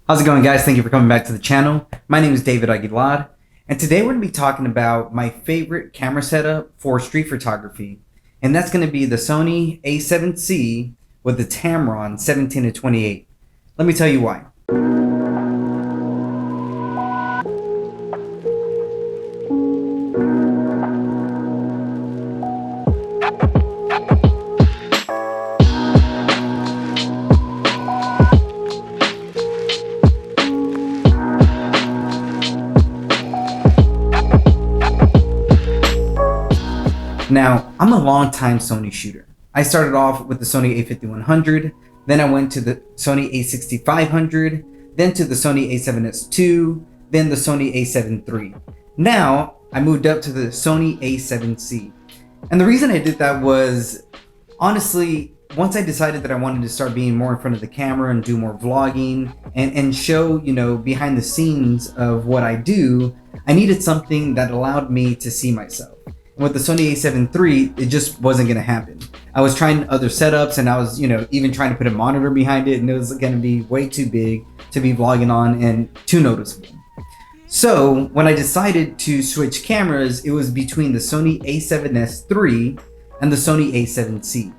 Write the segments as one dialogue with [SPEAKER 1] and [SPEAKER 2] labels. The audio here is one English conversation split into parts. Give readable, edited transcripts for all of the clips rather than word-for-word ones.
[SPEAKER 1] How's it going, guys? Thank you for coming back to the channel. My name is David Aguilar, and today we're going to be talking about my favorite camera setup for street photography, and that's going to be the Sony A7C with the Tamron 17-28. Let me tell you why. Now, I'm a long-time Sony shooter. I started off with the Sony A5100, then I went to the Sony A6500, then to the Sony A7S2, then the Sony A7 III. Now, I moved up to the Sony A7C. And the reason I did that was, honestly, once I decided that I wanted to start being more in front of the camera and do more vlogging and show, behind the scenes of what I do, I needed something that allowed me to see myself. With the Sony A7 III, it just wasn't going to happen. I was trying other setups, and I was, even trying to put a monitor behind it, and it was going to be way too big to be vlogging on and too noticeable. So when I decided to switch cameras, it was between the Sony A7S III and the Sony A7C.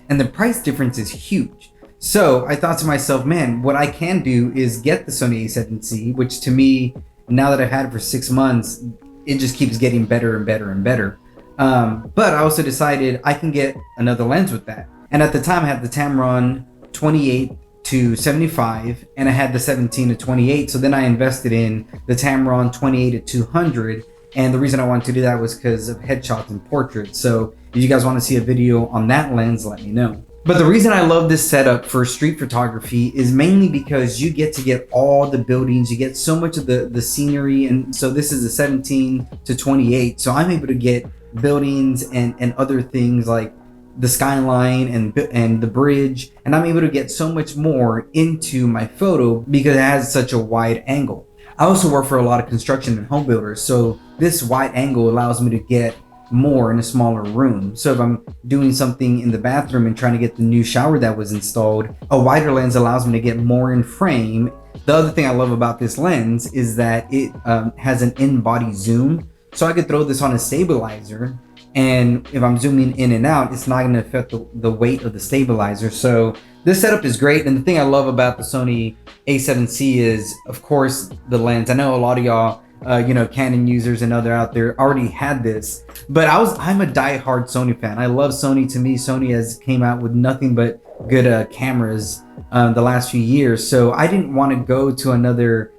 [SPEAKER 1] And the price difference is huge. So I thought to myself, man, what I can do is get the Sony A7C, which to me, now that I've had it for 6 months, it just keeps getting better and better and better. But I also decided I can get another lens with that. And at the time I had the Tamron 28-75 and I had the 17-28. So then I invested in the Tamron 28-200. And the reason I wanted to do that was because of headshots and portraits. So if you guys want to see a video on that lens, let me know. But the reason I love this setup for street photography is mainly because you get to get all the buildings, you get so much of the scenery. And so this is a 17-28. So I'm able to get buildings and other things like the skyline and the bridge, and I'm able to get so much more into my photo because it has such a wide angle. I also work for a lot of construction and home builders, so this wide angle allows me to get more in a smaller room. So if I'm doing something in the bathroom and trying to get the new shower that was installed, a wider lens allows me to get more in frame. The other thing I love about this lens is that it has an in-body zoom. So I could throw this on a stabilizer, and if I'm zooming in and out, it's not going to affect the weight of the stabilizer. So this setup is great. And the thing I love about the Sony A7C is, of course, the lens. I know a lot of y'all, Canon users and other out there already had this, but I'm a diehard Sony fan. I love Sony. To me, Sony has came out with nothing but good cameras the last few years. So I didn't want to go to another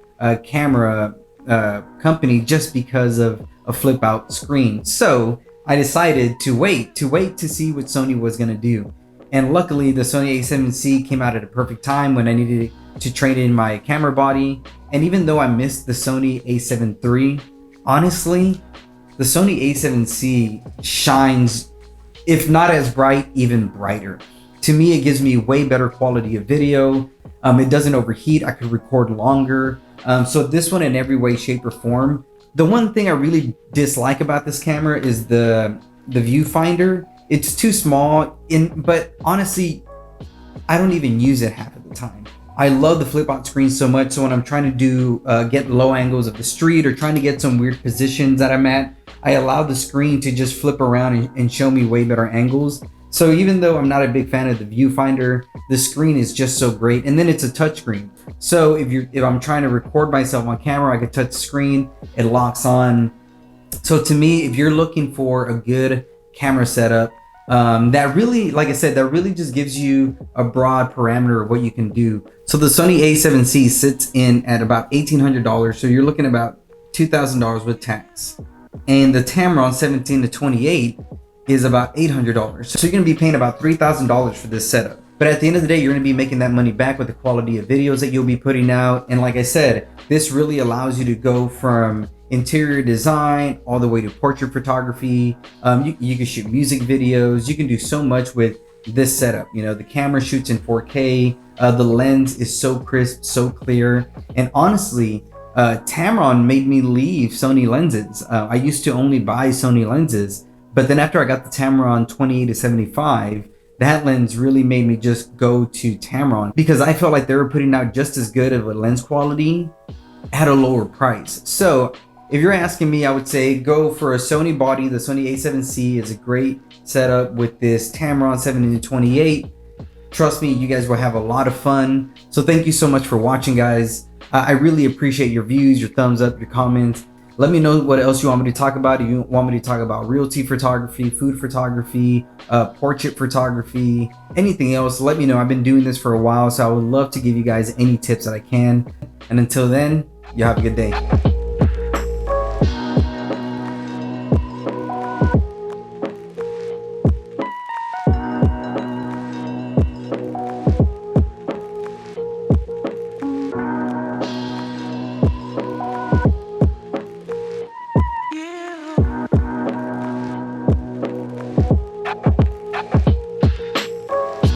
[SPEAKER 1] camera company just because of a flip out screen. So I decided to wait to see what Sony was going to do. And luckily the Sony A7C came out at a perfect time when I needed to trade in my camera body. And even though I missed the Sony A7 III, honestly, the Sony A7C shines, if not as bright, even brighter. To me, it gives me way better quality of video. It doesn't overheat. I could record longer. So this one, in every way, shape, or form. The one thing I really dislike about this camera is the viewfinder. It's too small, but honestly, I don't even use it half of the time. I love the flip out screen so much. So when I'm trying to do get low angles of the street or trying to get some weird positions that I'm at, I allow the screen to just flip around and show me way better angles. So even though I'm not a big fan of the viewfinder, the screen is just so great. And then it's a touch screen. So if I'm trying to record myself on camera, I could touch the screen, it locks on. So to me, if you're looking for a good camera setup, that really, like I said, that really just gives you a broad parameter of what you can do. So the Sony A7C sits in at about $1,800. So you're looking about $2,000 with tax. And the Tamron 17-28 is about $800. So you're going to be paying about $3,000 for this setup. But at the end of the day, you're going to be making that money back with the quality of videos that you'll be putting out. And like I said, this really allows you to go from interior design all the way to portrait photography. You can shoot music videos. You can do so much with this setup. The camera shoots in 4K. The lens is so crisp, so clear. And honestly, Tamron made me leave Sony lenses. I used to only buy Sony lenses, but then after I got the Tamron 28-75, that lens really made me just go to Tamron, because I felt like they were putting out just as good of a lens quality at a lower price. So if you're asking me, I would say go for a Sony body. The Sony A7C is a great setup with this Tamron 70-28. Trust me, you guys will have a lot of fun. So thank you so much for watching, guys. I really appreciate your views, your thumbs up, your comments. Let me know what else you want me to talk about. If you want me to talk about realty photography, food photography, portrait photography, anything else, let me know. I've been doing this for a while, so I would love to give you guys any tips that I can. And until then, you have a good day.